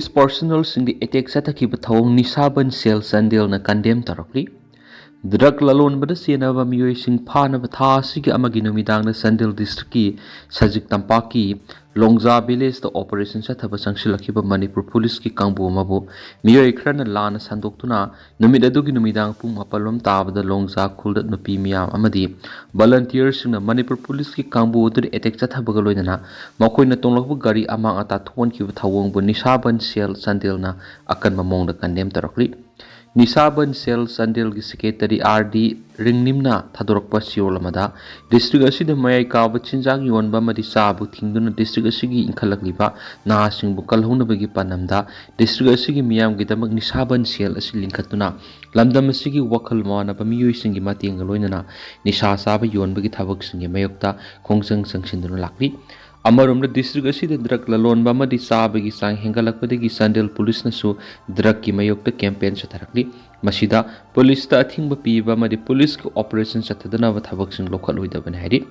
police personnel singdi attack satakhiba thawong Nisha Banth Cell Chandel na condemn tarakli. Drug lalonbada senaba miyoi sing phanaba tha asigi amagi numidang na Chandel district ki sajik tampaki Longja village the operation sathaba sangsilakhiba Manipur police ki kangbu mabu miyoi khrana lana sandoktuna numid adugi numidang pung mapalom tabada Longja khulda nupi miyam amadi volunteers singna Manipur police ki kangbu dur attack sathaba galoinana makoina tonglokbu gari amang ata thon ki thawong bu Nisha Banth Cell Chandel na akan mamong da condemn tarakli. Nisha Banth Cell Chandel ki secretary RD ringnimna thadorokpa siyolamada district asida mayai kaaba chinjang yonba madi sabu thingduna district asigi inkhalakliba na singbu kalhunabagi panamda district asigi miyam gidamak Nisha Banth Cell asi linkhatuna lamdam asigi wakhal manaba miyoi singi matenga loinana nisha saba yonbagi thabak singi mayokta khongjang sangsinduna lakli. Amarum district asida drug lalonba madi sabagi sang hengalakpadagi Chandel police nasu drug ki mayokta campaign satharakli. Masida police ta athingba piba madi police ki operation sathadana wa thabak sing lokal hoidabani hairi.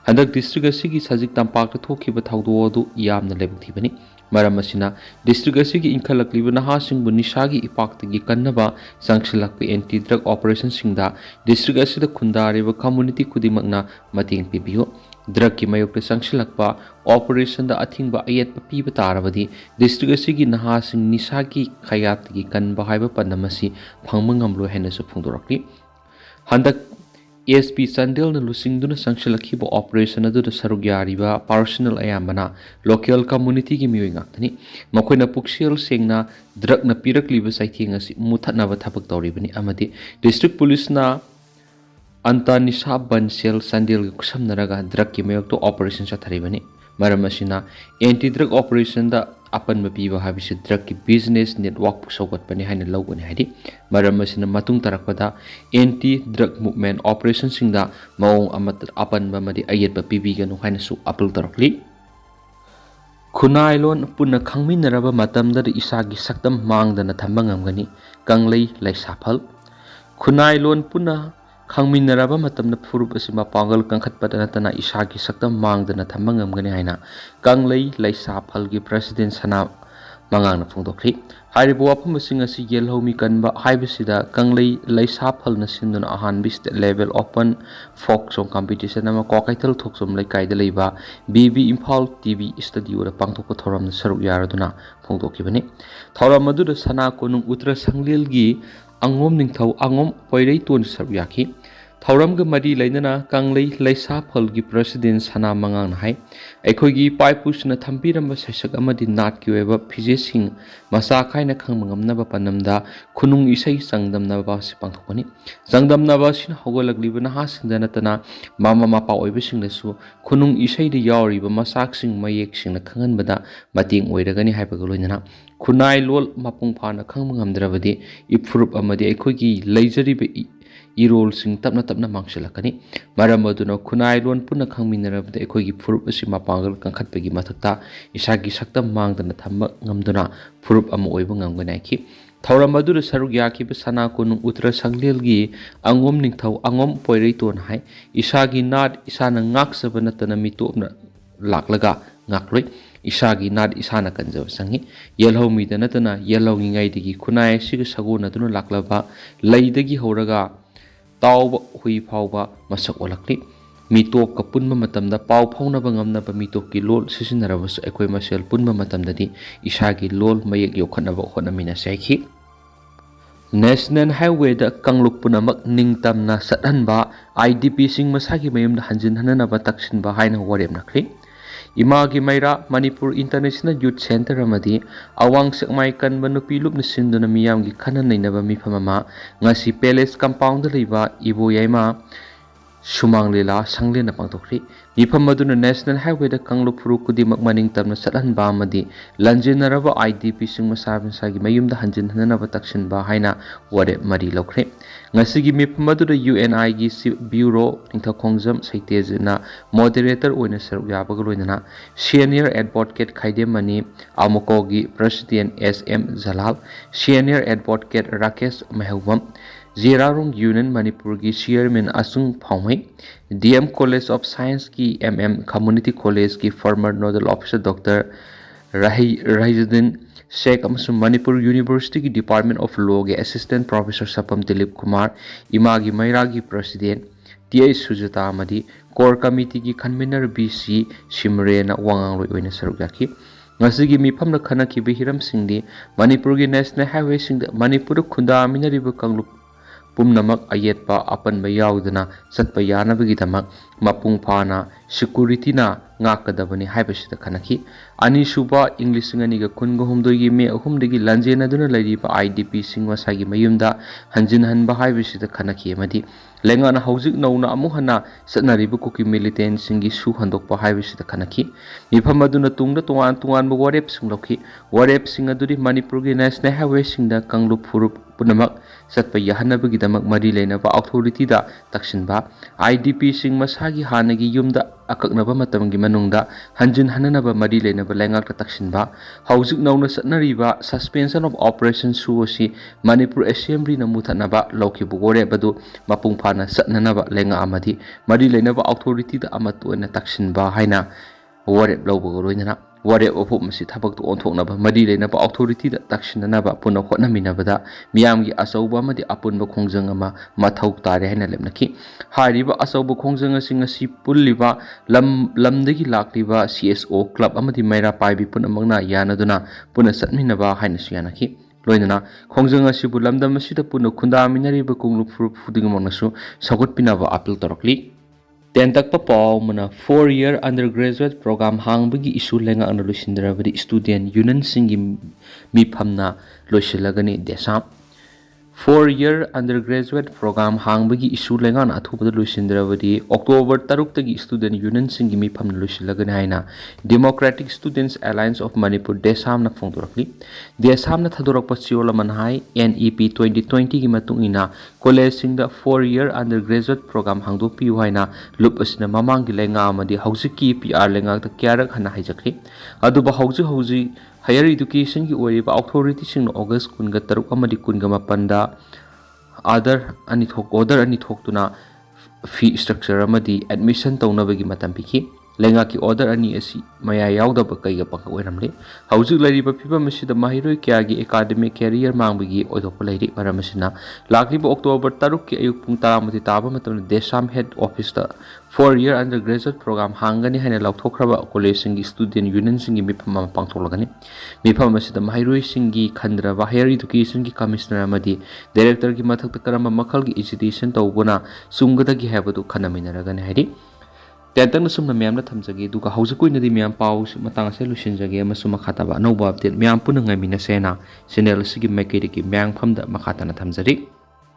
Handak district asigi sajik tampak ta thokiba thawdo adu yamna lebthibani. Maram asina district asigi inkhalakliba naha singbu nishagi ipaktagi kannaba sangsilakpa anti drug operation singda district asida khundariba community kudimakna mating pibiyo. Drug ki mayokta sangsilakpa operation da athingba ayat piba tarabadi district asigi naha sing nisagi khayatgi kanba haiba panamasi phangma ngamlo henasu phungdorakli. Handak SP Chandel na lusingduna sangsilakhiba operation adu da sarugyariba personal ayambana local community ki miyoi ngaktani makoina puksel sengna drug na pirakliba saithing asi muthatnaba thabak tawribani amadi district police na anta Nisha Banth Cell Chandel ki kusamnaraga drug ki mayokto operation satharibani maram asina anti drug operation da apan mapiba habisi drug ki business network pusawgatpani haina lawgani haidi maram asina matung tarakpada anti drug movement operation singda maung amat apan bamadi ayat bapibi ganu haina su apil tarakli. Khunailon punna khangminaraba matamda isagi saktam mangdana thamba ngamgani kanglei laisafal Khunailon punna khangminaraba matamna furup asima pangal kangkhatpada natana isagi saktam mangdana thamba ngamgani haina kanglei laisafal gi president sana mangangna phungdokri haribo wafam sing asi yelhomi kanba haibasida kanglei laisafal na sinduna ahan bis level open folk song competition ama kokaital thoksom laikai da leiba BB Imphal TV studio da pangthokpa thoram na saruk yaraduna phungdokibani thoram adu da sana konung uttara sanglel gi angom ningthau angom poirei ton saruk yaki Thauramga mari lainana kanglei laisafal gi president sana mangang hai aikhogi paipusna thambiramba sasak amadi nat ki weba phijesing masa khaina khangmangam ba panamda khunung isai sangdamna ba si pangthokani sangdamna ba sin hogolagliba na ha singdana tana mama mapa oibising nasu khunung isai de yawri ba masak sing mayek sing na khangan bada mating oiragani haibaga loinana khunai lol mapung phana khangmangam drabadi ipfurup amadi aikhogi leijari be irol sing tapna tapna mangsilakani maram aduna khunai lon punna khangminarabda ekhogi furup asi mapangal kangkhatpagi mathakta isagi sakta mangdana thamma ngamduna furup ama oiba ngamgana ki thauram adura saruk yaki be sana konung uttara sanglel gi angom ningthau angom poirei ton hai isagi nat isana ngaksaba natana mitopna laklaga ngakloi isagi nat isana kanjab sangi yelho mi da natana yelho ngi ngai digi khunai siga sagona duna laklaba leidagi horaga tauba hui phauba masak olakli mitop ka punma matamda pau phaunaba ngamnaba mitop ki lol sisinarabas ekoi masel punma matamdadi isagi lol mayek yokhanaba honamina saikhi National Highway da Kanglup punamak ningtamna sathanba IDP sing masagi mayumda hanjin hananaba taksinba haina warem nakri Imagi Maira Manipur International Youth Center amadi awang sekmai kanba nupi lupna sinduna miyamgi khana nainaba mifamama ngasi palace compound leiba ibo yaima sumang lela sanglena pangtokri mifam maduna National Highway da Kanglup furu kudimak maning tamna sathan ba amadi lanjinaraba IDP sing masabin sagi mayumda hanjin hananaba taksin ba haina ware mari lokre ngasigi mifam maduna UNI gi bureau ningtha khongjam saitejna moderator oina saruk yabaga loinana senior advocate Condemn mani amoko gi president SM Jalal senior advocate Rakesh Mahubam Zirarung Union Manipur ki chairman Asung Phawmai DM College of Science ki MM Community College ki former nodal officer Dr. Rahizuddin ꯁꯦꯛ ꯑꯃꯁꯨꯡ ꯃꯅꯤꯄꯨꯔ ꯌꯨꯅꯤꯚꯔꯁꯤꯇꯤꯒꯤ department of ꯂꯣꯒꯤ assistant professor Sapam Dilip Kumar, ꯏꯃꯥꯒꯤ ꯃꯩꯔꯥꯒꯤ president T H. ꯁꯨꯖꯥꯇꯥ ꯑꯃꯗꯤ core ꯀꯃꯤꯇꯤꯒꯤ ꯈꯟꯃꯤꯟꯅꯔ ꯕꯤ.ꯁꯤ. ꯁꯤꯃꯔꯦꯅ ꯋꯥꯉꯥꯡꯂꯣꯏ ꯑꯣꯏꯅ ꯁꯔꯨꯛ ꯌꯥꯈꯤ꯫ ꯉꯁꯤꯒꯤ ꯃꯤꯐꯝꯗ ꯈꯟꯅꯈꯤꯕ ꯍꯤꯔꯝꯁꯤꯡꯗꯤ ꯃꯅꯤꯄꯨꯔꯒꯤ ꯅꯦꯁꯅꯦꯜ ꯍꯥꯏꯋꯦꯁꯤꯡꯗ ꯃꯅꯤꯄꯨꯔꯗ ꯈꯨꯟꯗꯥꯃꯤꯟꯅꯔꯤꯕ ꯀꯥꯡꯂꯨꯞ ꯄꯨꯝꯅꯃꯛ ꯑꯌꯦꯠꯄ ꯑꯄꯟꯕ ꯌꯥꯎꯗꯅ ꯆꯠꯄ ꯌꯥꯅꯕꯒꯤꯗꯃꯛ ꯃꯄꯨꯡ ꯐꯥꯅ ꯁꯦꯀꯨꯔꯤꯇꯤꯅ ꯉꯥꯛꯀꯗꯕꯅꯤ ꯍꯥꯏꯕꯁꯤꯗ ꯈꯟꯅꯈꯤ꯫ ꯑꯅꯤꯁꯨꯕ ꯏꯪ 2023ꯒꯤ ꯃꯦ 3ꯗꯒꯤ ꯂꯥꯟꯖꯦꯟꯅꯗꯨꯅ ꯂꯩꯔꯤꯕ IDPꯁꯤꯡ ꯃꯁꯥꯒꯤ ꯃꯌꯨꯝꯗ ꯍꯟꯖꯤꯟꯍꯟꯕ ꯍꯥꯏꯕꯁꯤꯗ ꯈꯟꯅꯈꯤ ꯑꯃꯗꯤ ꯂꯩꯉꯥꯛꯅ ꯍꯧꯖꯤꯛ ꯅꯧꯅ ꯑꯃꯨꯛ ꯍꯟꯅ ꯆꯠꯅꯔꯤꯕ ꯀꯨꯀꯤ ꯃꯤꯂꯤꯇꯦꯟꯠꯁꯤꯡꯒꯤ ꯁꯨ ꯍꯟꯗꯣꯛꯄ ꯍꯥꯏꯕꯁꯤꯗ ꯈꯟꯅꯈꯤ꯫ ꯃꯤꯐꯝ ꯑꯗꯨꯅ ꯇꯨꯡꯗ ꯇꯣꯉꯥꯟ ꯇꯣꯉꯥꯟꯕ ꯋꯥꯔꯦꯞꯁꯤꯡ ꯂꯧꯈꯤ꯫ ꯋꯥꯔꯦꯞꯁꯤꯡ ꯑꯗꯨꯗꯤ ꯃꯅꯤꯄꯨꯔꯒꯤ ꯅꯦꯁꯅꯦꯜ ꯍꯥꯏꯋꯦꯁꯤꯡꯗ ꯀꯥꯡꯂꯨꯞ ꯐꯨꯔꯨꯞ ꯄꯨꯝꯅꯃꯛ ꯆꯠꯄ ꯌꯥꯍꯟꯅꯕꯒꯤꯗꯃꯛ ꯃꯔꯤ ꯂꯩꯅꯕ ꯑꯣꯊꯣꯔꯤꯇꯤꯗ ꯇꯛꯁꯤꯟꯕ, IDPꯁꯤꯡ ꯃꯁꯥꯒꯤ ꯍꯥꯟꯅꯒꯤ ꯌꯨꯝꯗ ꯑꯀꯛꯅꯕ ꯃꯇꯝꯒꯤ ꯃꯅꯨꯡꯗ ꯍꯟꯖꯤꯟꯍꯟꯅꯅꯕ ꯃꯔꯤ ꯂꯩꯅꯕ ꯂꯩꯉꯥꯛꯇ ꯇꯛꯁꯤꯟꯕ, ꯍꯧꯖꯤꯛ ꯅꯧꯅ ꯆꯠꯅꯔꯤꯕ ꯁꯁꯄꯦꯟꯁꯟ ꯑꯣꯐ ꯑꯣꯄꯔꯦꯁꯟ ꯁꯨ ꯑꯁꯤ ꯃꯅꯤꯄꯨꯔ ꯑꯦꯁꯦꯝꯕ꯭ꯂꯤꯅ ꯃꯨꯊꯠꯅꯕ ꯂꯧꯈꯤꯕ ꯋꯥꯔꯦꯞ ꯑꯗꯨ ꯃꯄꯨꯡ ꯐꯥꯅ ꯆꯠꯅꯅꯕ ꯂꯩꯉꯥꯛ ꯑꯃꯗꯤ ꯃꯔꯤ ꯂꯩꯅꯕ ꯑꯣꯊꯣꯔꯤꯇꯤꯗ ꯑꯃꯠꯇ ꯑꯣꯏꯅ ꯇꯛꯁꯤꯟꯕ ꯍꯥꯏꯅ ꯋꯥꯔꯦꯞ ꯂꯧꯕꯒ ꯂꯣꯏꯅꯅ ꯋꯥꯔꯦꯞ ꯋꯥꯐꯝ ꯑꯁꯤ ꯊꯕꯛꯇ ꯑꯣꯟꯊꯣꯛꯅꯕ ꯃꯔꯤ ꯂꯩꯅꯕ ꯑꯣꯊꯣꯔꯤꯇꯤꯗ ꯇꯛꯁꯤꯟꯅꯅꯕ ꯄꯨꯟꯅ ꯍꯣꯠꯅꯃꯤꯟꯅꯕꯗ ꯃꯤꯌꯥꯝꯒꯤ ꯑꯆꯧꯕ ꯑꯃꯗꯤ ꯑꯄꯨꯟꯕ ꯈꯣꯡꯖꯪ ꯑꯃ ꯃꯊꯧ ꯇꯥꯔꯦ ꯍꯥꯏꯅ ꯂꯦꯞꯅꯈꯤ꯫ ꯍꯥꯏꯔꯤꯕ ꯑꯆꯧꯕ ꯈꯣꯡꯖꯪ ꯑꯁꯤ ꯉꯁꯤ ꯄꯨꯜꯂꯤꯕ ꯂꯝꯗꯒꯤ ꯂꯥꯛꯂꯤꯕ CSO ꯀ꯭ꯂꯕ ꯑꯃꯗꯤ ꯃꯩꯔꯥ ꯄꯥꯏꯕꯤ ꯄꯨꯝꯅꯃꯛꯅ ꯌꯥꯅꯗꯨꯅ ꯄꯨꯟꯅ ꯆꯠꯃꯤꯟꯅꯕ ꯍꯥꯏꯅꯁꯨ ꯌꯥꯅꯈꯤ꯫ ꯂꯣꯏꯅꯅ ꯈꯣꯡꯖꯪ ꯑꯁꯤꯕꯨ ꯂꯝꯗꯝ ꯑꯁꯤꯗ ꯄꯨꯟꯅ ꯈꯨꯟꯗꯥꯃꯤꯟꯅꯔꯤꯕ ꯀꯥꯡꯂꯨꯞ ꯐꯨꯔꯨꯞ ꯈꯨꯗꯤꯡꯃꯛꯅꯁꯨ ꯁꯧꯒꯠꯄꯤꯅꯕ ꯑꯄꯤꯜ ꯇꯧꯔꯛꯂꯤ꯫ ꯇꯦꯟꯇꯛꯄ ꯄꯥꯎ ꯑꯃꯅ 4-year ꯑꯟꯗꯔ-ꯒ꯭ꯔꯦꯖꯨꯑꯦꯠ ꯄ꯭ꯔꯣꯒ꯭ꯔꯥꯝ ꯍꯥꯡꯕꯒꯤ ꯏꯁꯨ ꯂꯩꯉꯥꯛꯅ ꯂꯣꯏꯁꯤꯟꯗ꯭ꯔꯕꯗꯤ ꯁ꯭ꯇꯨꯗꯦꯟꯠ ꯌꯨꯅꯤꯌꯟꯁꯤꯡꯒꯤ ꯃꯤꯐꯝꯅ ꯂꯣꯏꯁꯤꯜꯂꯒꯅꯤ ꯗꯦꯁꯥꯝ꯫ 4-year ꯑꯟꯗꯔ-ꯒ꯭ꯔꯦꯖꯨꯑꯦꯠ ꯄ꯭ꯔꯣꯒ꯭ꯔꯥꯝ ꯍꯥꯡꯕꯒꯤ ꯏꯁꯨ ꯂꯩꯉꯥꯛꯅ ꯑꯊꯨꯕꯗ ꯂꯣꯏꯁꯤꯟꯗ꯭ꯔꯕꯗꯤ ꯑꯣꯛꯇꯣꯕꯔ 6ꯇꯒꯤ ꯁ꯭ꯇꯨꯗꯦꯟꯠ ꯌꯨꯅꯤꯌꯟꯁꯤꯡꯒꯤ ꯃꯤꯐꯝꯅ ꯂꯣꯏꯁꯤꯜꯂꯒꯅꯤ ꯍꯥꯏꯅ ꯗꯦꯃꯣꯀ꯭ꯔꯦꯇꯤꯛ ꯁ꯭ꯇꯨꯗꯦꯟꯠꯁ ꯑꯦꯂꯥꯏꯟꯁ ꯑꯣꯐ ꯃꯅꯤꯄꯨꯔ ꯗꯦꯁꯥꯝꯅ ꯐꯣꯡꯗꯣꯔꯛꯂꯤ꯫ ꯗꯦꯁꯥꯝꯅ ꯊꯥꯗꯣꯔꯛꯄ ꯆꯦꯔꯣꯜ ꯑꯃꯅ ꯍꯥꯏ NEP 2020ꯒꯤ ꯃꯇꯨꯡ ꯏꯟꯅ ꯀꯣꯂꯦꯖꯁꯤꯡꯗ 4-year ꯑꯟꯗꯔ-ꯒ꯭ꯔꯦꯖꯨꯑꯦꯠ ꯄ꯭ꯔꯣꯒ꯭ꯔꯥꯝ ꯍꯥꯡꯗꯣꯛꯄꯤꯌꯨ ꯍꯥꯏꯅ ꯂꯨꯞ ꯑꯁꯤꯅ ꯃꯃꯥꯡꯒꯤ ꯂꯩꯉꯥꯛ ꯑꯃꯗꯤ ꯍꯧꯖꯤꯛꯀꯤ PR ꯂꯩꯉꯥꯛꯇ ꯀꯌꯥꯔꯛ ꯍꯟꯅ ꯍꯥꯏꯖꯈ꯭ꯔꯦ꯫ ꯑꯗꯨꯕꯨ ꯍꯧꯖꯤꯛ ꯍꯥꯌꯔ ꯏꯗꯨꯀꯦꯁꯟꯒꯤ ꯑꯣꯏꯔꯤꯕ ꯑꯣꯊꯣꯔꯤꯇꯤꯁꯤꯡꯅ ꯑꯣꯒꯁꯠ 16 ꯑꯃꯗꯤ 18ꯗ ꯑꯣꯔꯗꯔ ꯑꯅꯤ ꯊꯣꯛꯇꯨꯅ ꯐꯤ ꯁ꯭ꯇꯔꯛꯆꯔ ꯑꯃꯗꯤ ꯑꯦꯗꯃꯤꯁꯟ ꯇꯧꯅꯕꯒꯤ ꯃꯇꯝ ꯄꯤꯈꯤ꯫ ꯂꯩꯉꯥꯛꯀꯤ ꯑꯣꯔꯗꯔ ꯑꯅꯤ ꯑꯁꯤ ꯃꯌꯥꯏ ꯌꯥꯎꯗꯕ ꯀꯩꯒ ꯄꯪꯈꯛ ꯑꯣꯏꯔꯝꯂꯦ꯫ ꯍꯧꯖꯤꯛ ꯂꯩꯔꯤꯕ ꯐꯤꯚꯝ ꯑꯁꯤꯗ ꯃꯍꯩꯔꯣꯏ ꯀꯌꯥꯒꯤ ꯑꯦꯀꯥꯗꯦꯃꯤꯛ ꯀꯦꯔꯤꯌꯔ ꯃꯥꯡꯕꯒꯤ ꯑꯣꯏꯊꯣꯛꯄ ꯂꯩꯔꯤ꯫ ꯃꯔꯝ ꯑꯁꯤꯅ ꯂꯥꯛꯂꯤꯕ ꯑꯣꯛꯇꯣꯕꯔ 6ꯀꯤ ꯑꯌꯨꯛ ꯄꯨꯡ 11 ꯇꯥꯕ ꯃꯇꯝꯗ ꯗꯦꯁꯥꯝ ꯍꯦꯗ ꯑꯣꯐꯤꯁꯇ 4-year ꯑꯟꯗꯔ-ꯒ꯭ꯔꯦꯖꯨꯑꯦꯠ ꯄ꯭ꯔꯣꯒ꯭ꯔꯥꯝ ꯍꯥꯡꯒꯅꯤ ꯍꯥꯏꯅ ꯂꯥꯎꯊꯣꯛꯈ꯭ꯔꯕ ꯀꯣꯂꯦꯖꯁꯤꯡꯒꯤ ꯁ꯭ꯇꯨꯗꯦꯟꯠ ꯌꯨꯅꯤꯌꯟꯁꯤꯡꯒꯤ ꯃꯤꯐꯝ ꯑꯃ ꯄꯥꯡꯊꯣꯛꯂꯒꯅꯤ꯫ ꯃꯤꯐꯝ ꯑꯁꯤꯗ ꯃꯍꯩꯔꯣꯏꯁꯤꯡꯒꯤ ꯈꯟꯗ꯭ꯔꯕ ꯍꯥꯌꯔ ꯏꯗꯨꯀꯦꯁꯟꯒꯤ ꯀꯃꯤꯁꯅꯔ ꯑꯃꯗꯤ ꯗꯥꯏꯔꯦꯛꯇꯔꯒꯤ ꯃꯊꯛꯇ ꯀꯔꯝꯕ ꯃꯈꯜꯒꯤ ꯑꯦꯖꯤꯇꯦꯁꯟ ꯇꯧꯕꯅ ꯆꯨꯝꯒꯗꯒꯦ ꯍꯥꯏꯕꯗꯨ ꯈꯟꯅꯃꯤꯟꯅꯔꯒꯅꯤ ꯍꯥꯏꯔꯤ꯫ ꯇꯦꯟꯇꯛꯅ ꯁꯨꯝꯅ ꯃꯌꯥꯝꯗ ꯊꯝꯖꯒꯦ ꯑꯗꯨꯒ ꯍꯧꯖꯤꯛ ꯑꯣꯏꯅꯗꯤ ꯃꯌꯥꯝ ꯄꯥꯎ ꯃꯇꯥꯡ ꯑꯁꯤ ꯂꯣꯏꯁꯤꯟꯖꯒꯦ ꯑꯃꯁꯨꯡ ꯃꯈꯥ ꯇꯥꯕ ꯑꯅꯧꯕ ꯑꯞꯗꯦꯠ ꯃꯌꯥꯝ ꯄꯨꯟꯅ ꯉꯥꯏꯃꯤꯟꯅꯁꯦꯅ ꯆꯦꯅꯦꯜ ꯑꯁꯤꯒꯤ ꯃꯥꯏꯀꯩꯗꯒꯤ ꯃꯌꯥꯝꯐꯝꯗ ꯃꯈꯥ ꯇꯥꯅ ꯊꯝꯖꯔꯤ꯫